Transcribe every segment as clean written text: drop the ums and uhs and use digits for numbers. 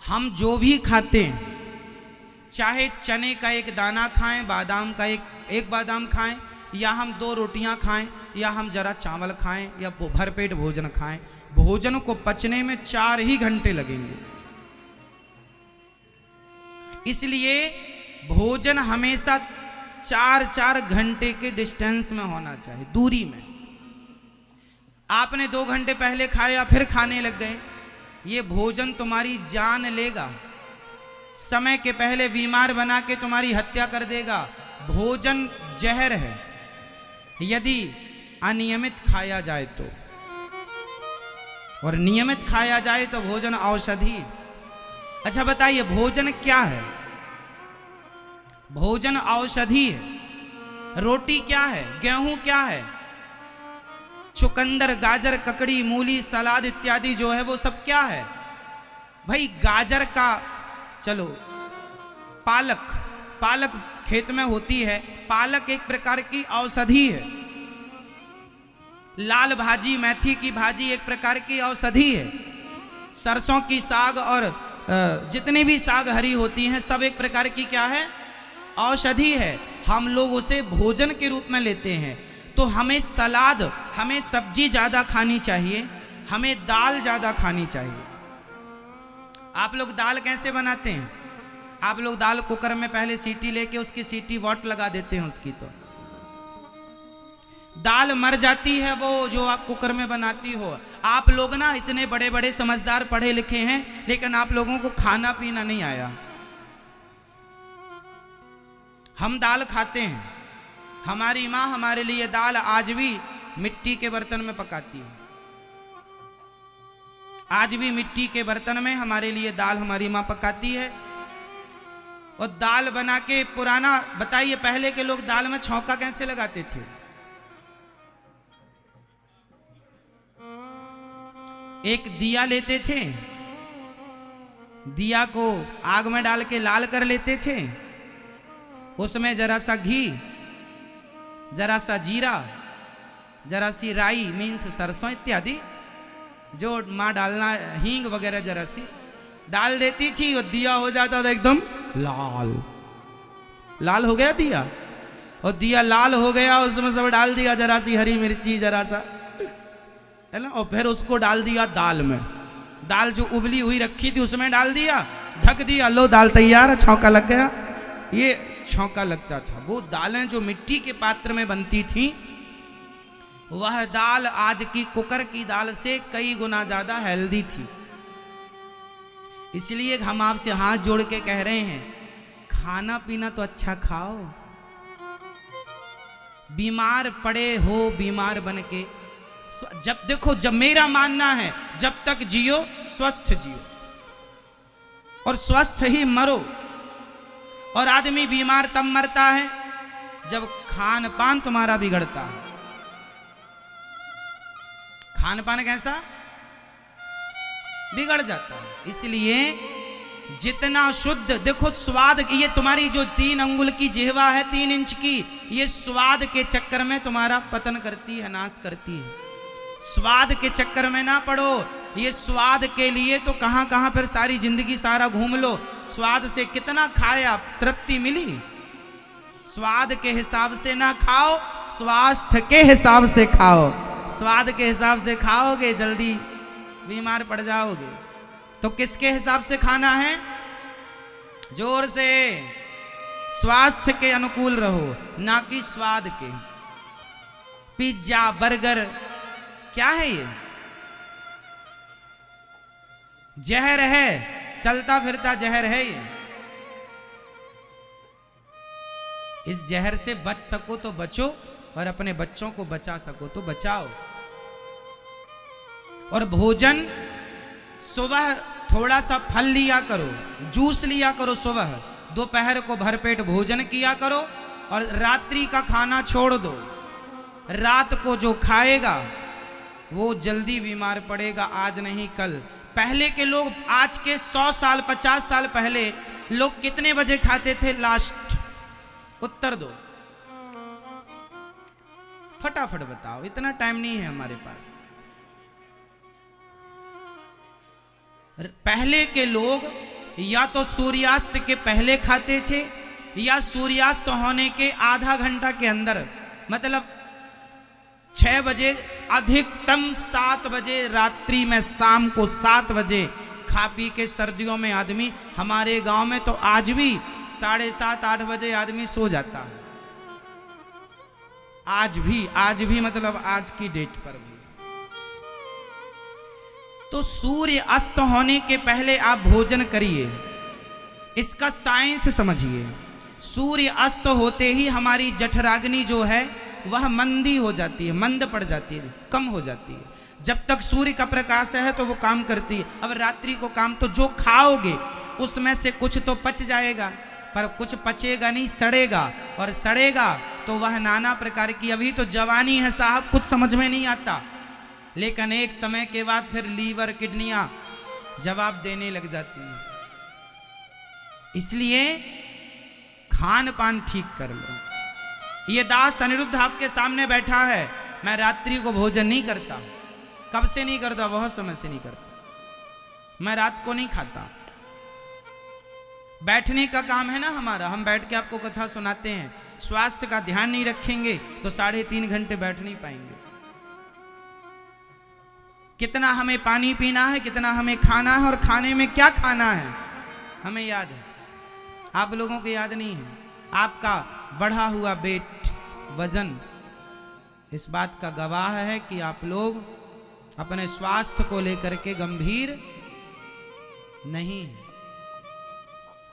हम जो भी खाते हैं, चाहे चने का एक दाना खाएं, बादाम का एक बादाम खाएं, या हम 2 रोटियां खाएं, या हम जरा चावल खाएं, या भरपेट भोजन खाएं, भोजन को पचने में 4 ही घंटे लगेंगे। इसलिए भोजन हमेशा 4-4 घंटे के डिस्टेंस में होना चाहिए, दूरी में। आपने 2 घंटे पहले खाया फिर खाने लग गए, ये भोजन तुम्हारी जान लेगा, समय के पहले बीमार बना के तुम्हारी हत्या कर देगा। भोजन जहर है यदि अनियमित खाया जाए तो, और नियमित खाया जाए तो भोजन औषधि। अच्छा बताइए, भोजन क्या है? भोजन औषधि है। रोटी क्या है? गेहूं क्या है? चुकंदर, गाजर, ककड़ी, मूली, सलाद इत्यादि जो है वो सब क्या है भाई? गाजर का, चलो पालक खेत में होती है, पालक एक प्रकार की औषधि है। लाल भाजी, मेथी की भाजी एक प्रकार की औषधि है। सरसों की साग और जितनी भी साग हरी होती हैं सब एक प्रकार की क्या है? औषधि है। हम लोग उसे भोजन के रूप में लेते हैं। तो हमें सलाद, हमें सब्जी ज़्यादा खानी चाहिए, हमें दाल ज़्यादा खानी चाहिए। आप लोग दाल कैसे बनाते हैं? आप लोग दाल कुकर में पहले सीटी लेके उसकी सीटी वॉट लगा देते हैं उसकी, तो दाल मर जाती है वो जो आप कुकर में बनाती हो। आप लोग ना इतने बड़े बड़े समझदार पढ़े लिखे हैं, लेकिन आप लोगों को खाना पीना नहीं आया। हम दाल खाते हैं, हमारी माँ हमारे लिए दाल आज भी मिट्टी के बर्तन में पकाती है। आज भी मिट्टी के बर्तन में हमारे लिए दाल हमारी माँ पकाती है। और दाल बना के पुराना, बताइए पहले के लोग दाल में छौंका कैसे लगाते थे? एक दिया लेते थे, दिया को आग में डाल के लाल कर लेते थे, उसमें जरा सा घी, जरा सा जीरा, जरा सी राई मीन्स सरसों इत्यादि जो माँ डालना, हींग वगैरह जरा सी डाल देती थी, और दिया हो जाता था एकदम लाल। लाल हो गया दिया, और दिया लाल हो गया, उसमें सब डाल दिया जरा सी हरी मिर्ची, जरा सा, है ना, और फिर उसको डाल दिया दाल में। दाल जो उबली हुई रखी थी उसमें डाल दिया, ढक दिया, लो दाल तैयार, छौंका लग गया। ये छौंका लगता था। वो दालें जो मिट्टी के पात्र में बनती थी, वह दाल आज की कुकर की दाल से कई गुना ज्यादा हेल्दी थी। इसलिए हम आपसे हाथ जोड़ के कह रहे हैं, खाना पीना तो अच्छा खाओ। बीमार पड़े हो, बीमार बन के, जब देखो, जब मेरा मानना है जब तक जियो स्वस्थ जियो, और स्वस्थ ही मरो। और आदमी बीमार तब मरता है जब खान पान तुम्हारा बिगड़ता है। खान पान कैसा बिगड़ जाता है। इसलिए जितना शुद्ध, देखो स्वाद, ये तुम्हारी जो 3 अंगुल की जिह्वा है, 3 इंच की, ये स्वाद के चक्कर में तुम्हारा पतन करती है, नाश करती है। स्वाद के चक्कर में ना पड़ो। ये स्वाद के लिए तो कहां कहां फिर सारी जिंदगी सारा घूम लो, स्वाद से कितना खाया, तृप्ति मिली? स्वाद के हिसाब से ना खाओ, स्वास्थ्य के हिसाब से खाओ। स्वाद के हिसाब से खाओगे जल्दी बीमार पड़ जाओगे। तो किसके हिसाब से खाना है? जोर से, स्वास्थ्य के अनुकूल रहो, ना कि स्वाद के। पिज्जा, बर्गर क्या है? ये जहर है, चलता फिरता जहर है ये। इस जहर से बच सको तो बचो, और अपने बच्चों को बचा सको तो बचाओ। और भोजन, सुबह थोड़ा सा फल लिया करो, जूस लिया करो सुबह, दोपहर को भरपेट भोजन किया करो, और रात्रि का खाना छोड़ दो। रात को जो खाएगा वो जल्दी बीमार पड़ेगा, आज नहीं कल। पहले के लोग, आज के 100 साल 50 साल पहले लोग कितने बजे खाते थे? लास्ट उत्तर दो, फटाफट बताओ, इतना टाइम नहीं है हमारे पास। पहले के लोग या तो सूर्यास्त के पहले खाते थे या सूर्यास्त होने के आधा घंटा के अंदर, मतलब 6 बजे, अधिकतम 7 बजे रात्रि में, शाम को 7 बजे खा पी के सर्दियों में आदमी, हमारे गांव में तो आज भी 7:30-8 बजे आदमी सो जाता है। आज भी मतलब आज की डेट पर भी। तो सूर्य अस्त होने के पहले आप भोजन करिए, इसका साइंस समझिए। सूर्य अस्त होते ही हमारी जठराग्नि जो है वह मंदी हो जाती है, मंद पड़ जाती है, कम हो जाती है। जब तक सूर्य का प्रकाश है तो वो काम करती है। अब रात्रि को काम, तो जो खाओगे उसमें से कुछ तो पच जाएगा, पर कुछ पचेगा नहीं, सड़ेगा, और सड़ेगा तो वह नाना प्रकार की, अभी तो जवानी है साहब, कुछ समझ में नहीं आता, लेकिन एक समय के बाद फिर लीवर, किडनियां जवाब देने लग जाती हैं। इसलिए खान पान ठीक कर लो। ये दास अनिरुद्ध आपके सामने बैठा है, मैं रात्रि को भोजन नहीं करता। कब से नहीं करता? बहुत समय से नहीं करता। मैं रात को नहीं खाता। बैठने का काम है ना हमारा, हम बैठ के आपको कथा सुनाते हैं। स्वास्थ्य का ध्यान नहीं रखेंगे तो 3.5 घंटे बैठ नहीं पाएंगे। कितना हमें पानी पीना है, कितना हमें खाना है, और खाने में क्या खाना है हमें याद है, आप लोगों को याद नहीं है। आपका बढ़ा हुआ वेट, वजन इस बात का गवाह है कि आप लोग अपने स्वास्थ्य को लेकर के गंभीर नहीं।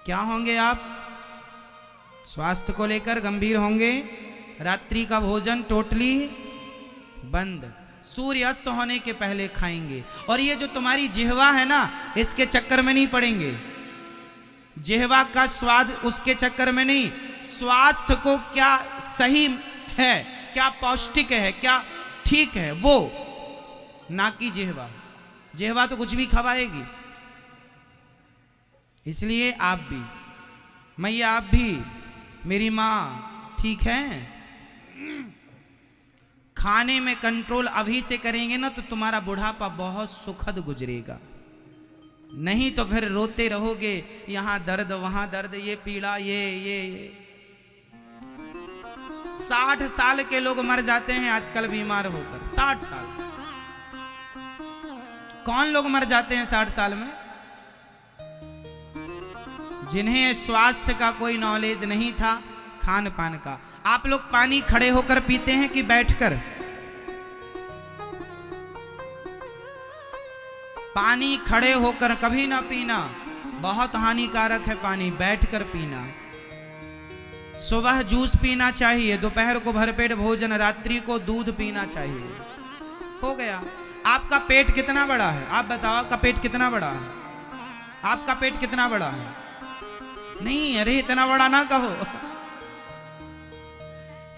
क्या होंगे आप? स्वास्थ्य को लेकर गंभीर होंगे। रात्रि का भोजन टोटली बंद, सूर्य अस्त होने के पहले खाएंगे। और ये जो तुम्हारी जिह्वा है ना, इसके चक्कर में नहीं पड़ेंगे। जिह्वा का स्वाद, उसके चक्कर में नहीं। स्वास्थ्य को क्या सही है, क्या पौष्टिक है, क्या ठीक है, वो ना कि जिह्वा। जिह्वा तो कुछ भी खवाएगी। इसलिए आप भी, मैया आप भी, मेरी माँ, ठीक है, खाने में कंट्रोल अभी से करेंगे ना तो तुम्हारा बुढ़ापा बहुत सुखद गुजरेगा। नहीं तो फिर रोते रहोगे, यहां दर्द, वहां दर्द, ये पीड़ा, ये 60 साल के लोग मर जाते हैं आजकल बीमार होकर। 60 साल कौन लोग मर जाते हैं 60 साल में? जिन्हें स्वास्थ्य का कोई नॉलेज नहीं था, खान पान का। आप लोग पानी खड़े होकर पीते हैं कि बैठकर? पानी खड़े होकर कभी ना पीना, बहुत हानिकारक है पानी बैठकर पीना। सुबह जूस पीना चाहिए, दोपहर को भरपेट भोजन, रात्रि को दूध पीना चाहिए। हो गया। आपका पेट कितना बड़ा है? आप बताओ, आपका पेट कितना बड़ा है? आपका पेट कितना बड़ा है? नहीं, अरे इतना बड़ा ना कहो।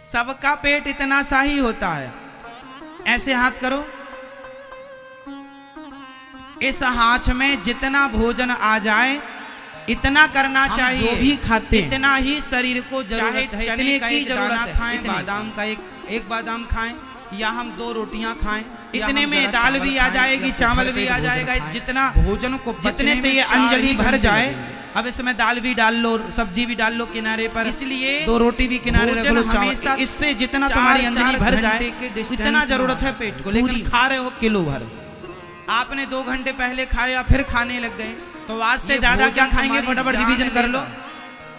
सबका पेट इतना सा ही होता है। ऐसे हाथ करो, इस हाथ में जितना भोजन आ जाए इतना करना चाहिए। जो भी खाते इतना ही शरीर को जरूरत है। चने की जरूरत खाएं, बादाम का एक बादाम खाएं, या हम 2 रोटियां खाएं, इतने में दाल भी आ जाएगी, चावल भी आ जाएगा। जितना भोजन को, जितने से ये अंजलि भर जाए। अब इसमें दाल भी डाल लो, सब्जी भी डाल लो किनारे पर, इसलिए 2 रोटी भी किनारे रख लो, हमेशा इससे जितना तुम्हारी अंजलि भर जाए इतना जरूरत है पेट को। लेकिन खा रहे हो किलो भर। आपने 2 घंटे पहले खाया फिर खाने लग गए, तो आज से ज्यादा क्या खाएंगे? फटाफट डिवीजन कर लो।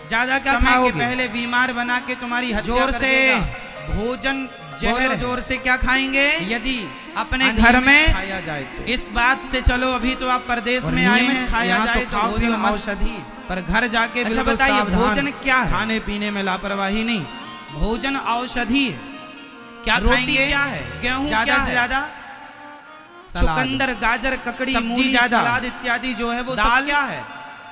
ज्यादा क्या खाओगे? पहले बीमार बना के तुम्हारी जोर से भोजन, जोर से क्या खाएंगे? यदि अपने घर में खाया जाए तो। इस बात से चलो, अभी तो आप परदेश में आए हैं, खाया जाए तो भोजन औषधि, पर घर जाके अच्छा बताइए भोजन क्या है? खाने पीने में लापरवाही नहीं, भोजन औषधि है। क्या खाएंगे? क्या है? गेहूं ज्यादा से ज्यादा, चुकंदर, गाजर, ककड़ी, मूली, सलाद इत्यादि जो है वो दाल। क्या है?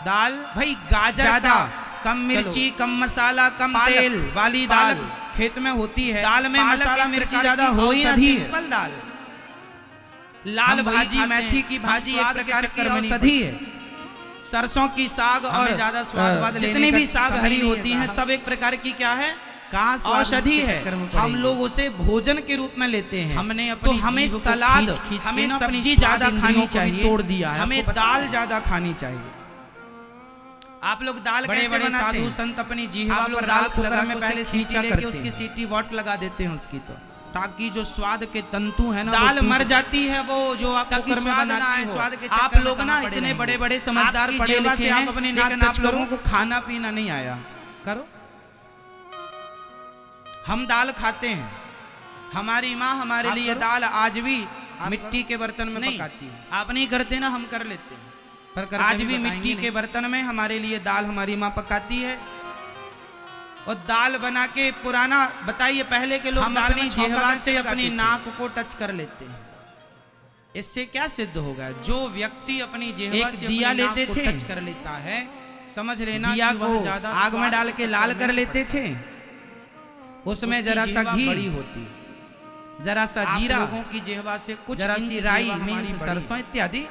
दाल भाई, गाजर ज्यादा, कम मिर्ची, कम मसाला, कम तेल वाली दाल खेत में होती है। दाल में मसाला मिर्ची ज्यादा हो ही ना, सिंपल दाल। लाल भाजी, मेथी की भाजी एक प्रकार की औषधि है। सरसों की साग और ज्यादा स्वाद वाली जितनी भी साग हरी होती हैं सब एक प्रकार की क्या है? औषधि है। हम लोग उसे भोजन के रूप में लेते हैं। हमने तो हमें सलाद, हमें सब्जी ज्यादा खानी चाहिए, तोड़ दिया है। हमें दाल ज्यादा खानी चाहिए। आप लोग दाल बड़े बड़े साधु संत अपनी जीवा पर दाल कुकर में पहले सीटी लेके उसकी सीटी वॉट लगा देते हैं उसकी, तो ताकि जो स्वाद के तंतु है ना दाल मर जाती है, वो जो आप कुकर में बनाना है स्वाद के। आप लोग ना इतने बड़े बड़े समझदार पढ़े लिखे हैं, आप अपने लेकिन आप लोगों को खाना पीना नहीं आया। करो, हम दाल खाते हैं, हमारी माँ हमारे लिए दाल आज भी मिट्टी के बर्तन में पकाती है। आप नहीं करते ना, हम कर लेते हैं, पर आज भी मिट्टी के बर्तन में हमारे लिए दाल हमारी माँ पकाती है। और दाल बना के पुराना बताइए, पहले के लोग दाल में जिह्वा से अपनी नाक को टच कर लेते हैं। इससे क्या सिद्ध होगा? जो व्यक्ति अपनी जिह्वा से दिया लेते थे टच कर लेता है, समझ लेना दिया को आग में डाल के लाल कर लेते थे, उसमें जरा सा घी बड़ी होती, जरा सा जीरा, लोगों की जिह्वा से कुछ जरा सी राई, मीन्स सरसों इत्यादि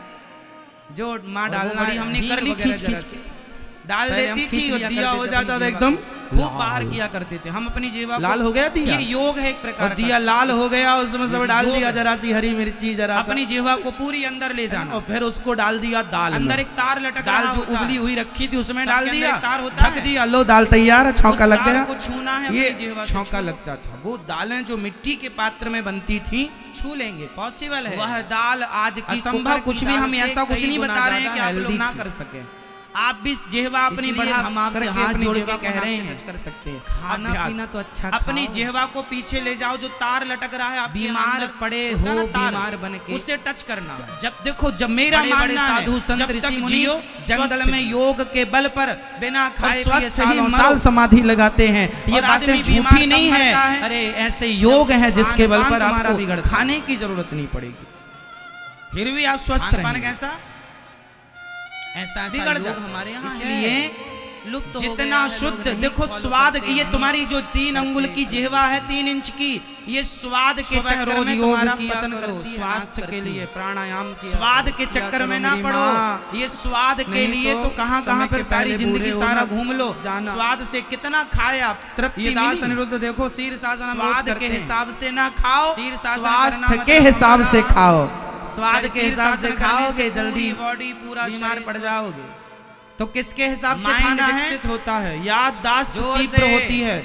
जो माँ डालना हमने कर ली, खींच खींच डाल देती थी और दिया हो जाता था एकदम खूब बाहर किया करते थे हम अपनी जीवा। लाल हो गया दिया, ये योग है एक प्रकार का। दिया लाल हो गया, उसमें सब डाल दिया जरा सी हरी मिर्ची, जरा अपनी जीवा को पूरी अंदर ले जाना, और फिर उसको डाल दिया दाल अंदर। एक तार लटक दाल जो उबली हुई रखी थी उसमें डाल दिया, तार होता ढक दिया, लो दाल तैयार, छौंका लग गया। छूना है, ये छौंका लगता था। वो दालें जो मिट्टी के पात्र में बनती थी, छू लेंगे, पॉसिबल है। वह दाल आज की असंभव, कुछ भी हम ऐसा कुछ नहीं बता रहे हैं कि आप लोग ना कर सके। आप भी जिह्वा अपनी बढ़ा, हम आपसे हाथ जोड़ के कह रहे हैं कर सकते हैं। खाना पीना तो अच्छा, अपनी जिह्वा को पीछे ले जाओ, जो तार लटक रहा है, आप बीमार पड़े हो, बीमार बन के उसे टच करना। जब देखो, जब मेरा मानना है साधु संत ऋषि मुनि जंगल में योग के बल पर बिना खाए पिए साल समाधि लगाते हैं, ये बातें झूठी नहीं है। अरे ऐसे योग है जिसके बल पर आपको खाने की जरूरत नहीं पड़ेगी, फिर भी आप स्वस्थ रहेंगे। कैसा ऐसा बिगड़ जाता हमारे यहाँ, इसलिए लुप्त जितना शुद्ध देखो स्वाद। ये तुम्हारी जो 3 अंगुल की जिह्वा है, 3 इंच की, ये स्वाद के चक्कर में योग किया करो, स्वास्थ्य के लिए प्राणायाम, स्वाद के चक्कर में ना पड़ो। ये स्वाद के लिए तो कहाँ कहाँ पर सारी जिंदगी सारा घूम लो, स्वाद से कितना खाए आप, तृप्ति दास अनिरुद्ध देखो, शीर्षासन स्वाद के हिसाब से ना खाओ, स्वास्थ्य के हिसाब से खाओ। स्वाद के हिसाब से खाओगे जल्दी बॉडी पूरा बीमार पड़ जाओगे। तो किसके हिसाब से खाना है? विकसित होता है, याददाश्त तीव्र होती है,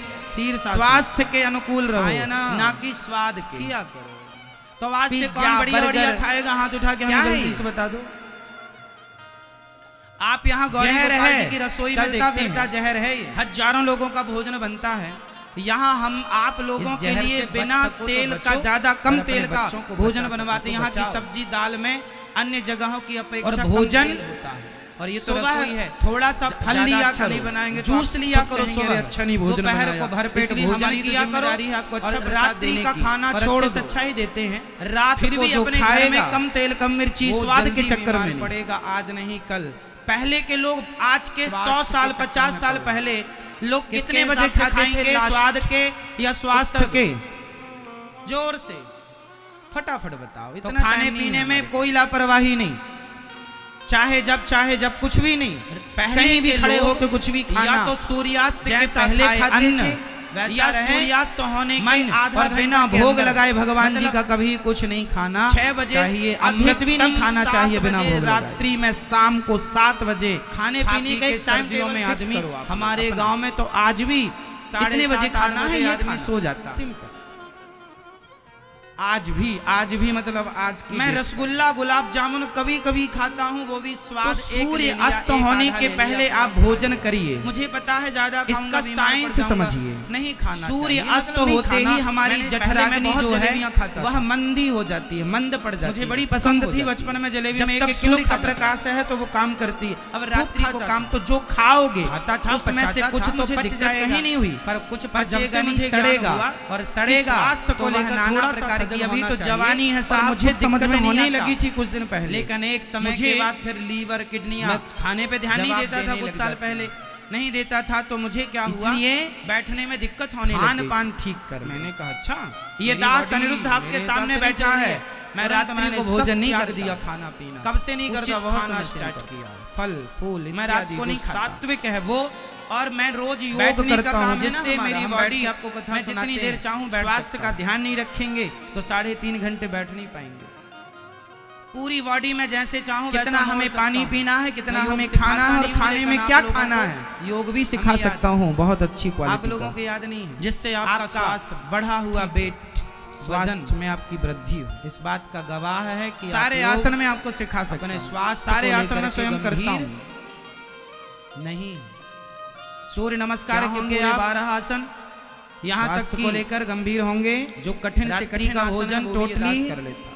स्वास्थ्य के अनुकूल रहो, ना कि स्वाद के। क्या करो तो आज से कौन बढ़िया बढ़िया खाएगा? हाथ उठा के हमें जल्दी से बता दो। आप यहाँ गौरी गोपाल जी की रसोई में चलता फिरता जहर है, हजारों लोगों का भोजन बनता है। यहाँ हम आप लोगों के लिए बिना तेल का, ज्यादा कम तेल का भोजन बनवाते हैं। यहाँ की सब्जी दाल में अन्य जगहों की अपेक्षा भोजन होता है। और ये तो रसोई है, थोड़ा सा फल लिया करो, नहीं बनाएंगे जूस लिया करो, अच्छा नहीं भोजन, दोपहर को भरपेट भोजन किया करो, आपको अच्छा रात्रि का खाना छोड़ से अच्छा ही देते हैं। रात फिर भी अपने घर में कम तेल कम मिर्ची, स्वाद के चक्कर में पड़ेगा, आज नहीं कल। पहले के लोग आज के 100 साल 50 साल पहले लोग कितने बजे खाते थे? स्वाद के या स्वास्थ्य के? जोर से फटाफट बताओ। तो खाने पीने में कोई लापरवाही नहीं, चाहे जब कुछ भी नहीं, पहले भी खड़े होकर कुछ भी खाना, या तो सूर्यास्त के पहले खाते थे, या सूर्यास्त होने के आधा और बिना भोग लगाए भगवान जी का कभी कुछ नहीं खाना। 6 बजे चाहिए, अमृत भी नहीं खाना चाहिए बिना भोग। रात्रि में शाम को 7 बजे खाने पीने के सर्दियों में आदमी, हमारे गांव में तो आज भी 7:30 बजे खाना है, आदमी सो जाता। सिंपल, आज भी मतलब आज की मैं रसगुल्ला गुलाब जामुन कभी कभी खाता हूँ, वो भी स्वाद। तो सूर्य अस्त होने के पहले आप भोजन करिए। मुझे पता है ज्यादा इसका साइंस समझिए, नहीं खाना। सूर्य अस्त होते ही हमारी जठराग्नि जो है वह मंदी हो जाती है, मंद पड़ जाती है। मुझे बड़ी पसंद थी बचपन में जलेबी में, 1 किलो का प्रकाश है तो वो काम करती है। अब रात्रि को काम तो जो खाओगे उसमें से कुछ तो बच जाएगा, कहीं नहीं हुई पर कुछ बचेगा नहीं, सड़ेगा और सड़ेगा। स्वास्थ्य को लेकर नाना प्रकार की, अभी तो जवानी है साहब, मुझे समझ में होने लगी थी कुछ दिन पहले, लेकिन एक समय के बाद फिर लीवर किडनियां, खाने पे ध्यान नहीं देता था, कुछ साल पहले नहीं देता था, तो मुझे क्या हुआ, इसलिए बैठने में दिक्कत होने लगी। खान पान ठीक कर, मैंने कहा अच्छा ये दास अनिरुद्ध आपके सामने बैठा है, मैं रात में को भोजन नहीं कर दिया, खाना पीना कब से नहीं करता, बहुत स्टार्ट किया, फल फूल मैं रात को नहीं, सात्विक है वो। और मैं रोज योग करता हूँ जिससे मेरी बॉडी, आपको कथा मैं जितनी देर चाहूँ, स्वास्थ्य का ध्यान नहीं रखेंगे तो 3.5 घंटे बैठ नहीं पाएंगे। पूरी बॉडी में जैसे चाहूं कितना वैसा हमें हो पानी सकता हूं। पीना है, कितना मैं योग हमें सिखाता खाना है और नहीं हूं, खाने में लेकिन क्या आप लोगों खाना को है योग भी सिखा हमें याद- सकता हूँ, बहुत अच्छी आप क्वालिटी लोगों का, को याद नहीं है, जिससे आपका स्वास्थ्य बढ़ा हुआ वेट स्वास्थ्य में आपकी वृद्धि हो। इस बात का गवाह है कि सारे आप लोग आसन में आपको सिखा सकते अपने हैं, स्वास्थ्य सारे को आसन लेकर में के स्वयं करता गंभीर हूँ। नहीं। सूर्य नमस्कार क्या के होंगे पूरे आप? 12 आसन, यहाँ तक स्वास्थ्य कि को लेकर गंभीर होंगे, जो कठिन से रात्रि कठिन का आसन है, भोजन वो भी टोटली अरदास कर लेता।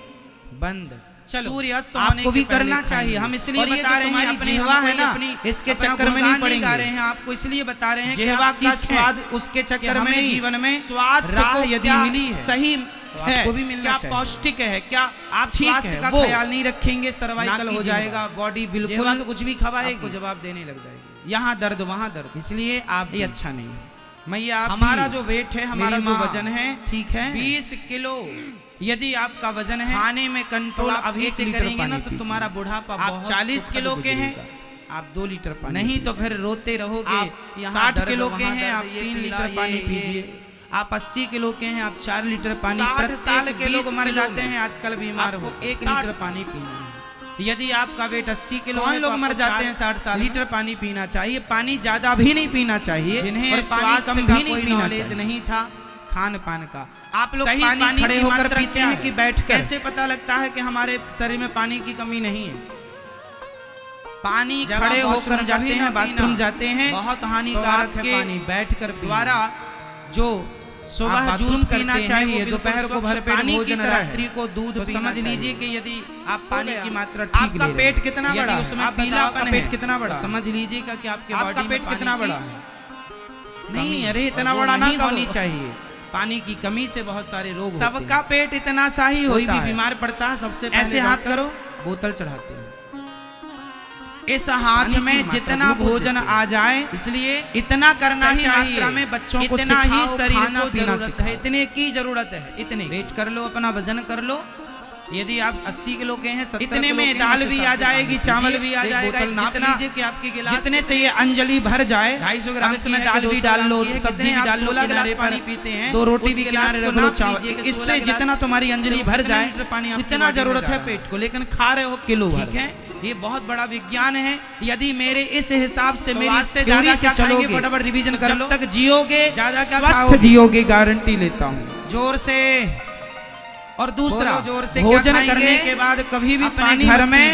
बंद। चलो, सूर्य अस्त होने आपको के भी पहले करना खाएंगे। चाहिए। हम इसलिए और ये बता जो रहे हैं, तुम्हारी अपनी जिह्वा हमको है ना, अपनी इसके अपना चक्कर में नहीं गुणगान पड़ेंगे। गा रहे हैं, आपको इसलिए बता रहे हैं कि जिह्वा आप का सीखें स्वाद उसके कि चक्कर में हमें नहीं, जीवन में स्वास्थ्य राह को यदि क्या मिली है, सही तो है, आपको भी मिलना क्या चाहिए। पौष्टिक है, क्या आप ठीक स्वास्थ्य है, का वो ख्याल नहीं रखेंगे, सर्वाइकल ना की हो जिह्वा। जाएगा, बॉडी बिल्कुल जिह्वा तो कुछ भी खवाएगी, आपको जवाब देने लग जाएगी, यहाँ दर्द वहाँ दर्द, इसलिए आप ये भी- अच्छा नहीं है। मैया आप हमारा भी, जो वेट है, हमारा मेरी जो माँ, वजन है, ठीक है, 20 किलो यदि आपका वजन है, खाने में कंट्रोल तो आप अभी 1 से लीटर करेंगे ना पानी तो पीजिए। तुम्हारा बुढ़ापा आप बहुत 40 सुखद किलो के हैं, गुजरेगा। आप 2 लीटर पानी नहीं तो पीजिए। फिर रोते रहोगे। आप यहाँ 60 दर्द, किलो के वहाँ हैं, दर्द, आप ये 3 पीला, लीटर पानी ये। पीजिए। आप 80 किलो के हैं, आप 4 लीटर पानी। 60 प्रत्येक साल के लोग 20 मर किलो जाते में हैं आजकल बीमार आपको हो, 1 60 लीटर पानी पीना है। यदि आपका वेट 80 किलो कौन है, लोग तो मर आपको जाते 4 हैं 60 साल में? लीटर पानी पीना चाहिए। पानी ज्यादा भी नहीं पीना चाहिए, जिन्हें और पानी स्वास्थ्य कम का भी नहीं कोई पीना नॉलेज चाहिए। नहीं था खान पान का। आप लोग सही पानी खड़े की होकर मात्रा पीते क्या हैं है? कि बैठकर? कैसे पता लगता है कि हमारे शरीर में पानी की कमी नहीं है? पानी जब खड़े आप होकर वॉशरूम जाते हैं, बाथरूम जाते हैं, बहुत हानिकारक है आपके पानी। बैठकर द्वारा जो आप सुबह बाथरूम जूस करते पीना हैं, चाहिए, वो दोपहर को बिल्कुल भरपेट पानी की भोजन, तरह है। रात्रि को दूध तो पीना समझ चाहिए। लीजिए कि यदि आप पानी की मात्रा ठीक आपका ले रहे पेट हैं, कितना यदि बड़ा है? उसमें आप बताओ, पीलापन आपका है, पेट कितना बड़ा है? समझ लीजिएगा कि आपके आपका बॉडी में पेट पानी कितना की बड़ा है? नहीं, अरे इतना इतना वो बड़ा नहीं नहीं होनी करो। चाहिए। पानी की कमी से बहुत सारे रोग होते सबका हैं। पेट इतना सा ही कोई होता भी है। बीमार पड़ता है, सबसे पहले ऐसे हाथ डॉक्टर करो, बोतल चढ़ाते हैं। इस हाथ पानी की में मात्रा जितना ग्लूकोज भोजन देते हैं। आ जाए, इसलिए इतना करना सही चाहिए। मात्रा में बच्चों को इतना ही सिखाओ, शरीर खाना को पीना जरूरत सिखाओ। है, इतने की जरूरत है, इतने। वेट कर लो, अपना वजन कर लो। यदि आप 80 किलो के हैं, 70 इतने किलो में के हैं, दाल उस भी हिसाब आ से जाएगी, पानी चावल पीजिए। भी आ एक जाएगा, बोतल नाप जितना- लीजिए कि आपके गिलास जितने से ये अंजलि भर जाए, 250 ग्राम इसमें की है दाल कि भी 200 डाल लो, ग्राम की है, सब्जी कितने भी आप डाल लो, 16 गिलास किनारे पानी पर पीते हैं, 2 रोटी उस भी गिलास किनारे को रख लो, नाप चावल, लीजिए कि इससे 16 गिलास- जितना तुम्हारी अंजलि भर कितना जाए, लीटर पानी आपकी इतना बॉडी में जरूरत जा है रहा पेट को, लेकिन खा रहे हो किलो भर। ठीक है, ये बहुत बड़ा विज्ञान है। यदि मेरे इस हिसाब से तो मेरी आज से थ्योरी ज्यादा से क्या चलोगे, खाएंगे? फटाफट रिवीजन कर जब लो। तक जियोगे, ज्यादा क्या स्वस्थ खाओगे? जियोगे, गारंटी लेता हूँ। जोर से। और दूसरा, बोलो जोर से, क्या भोजन खाएंगे? करने के बाद कभी भी अपने पानी घर मत में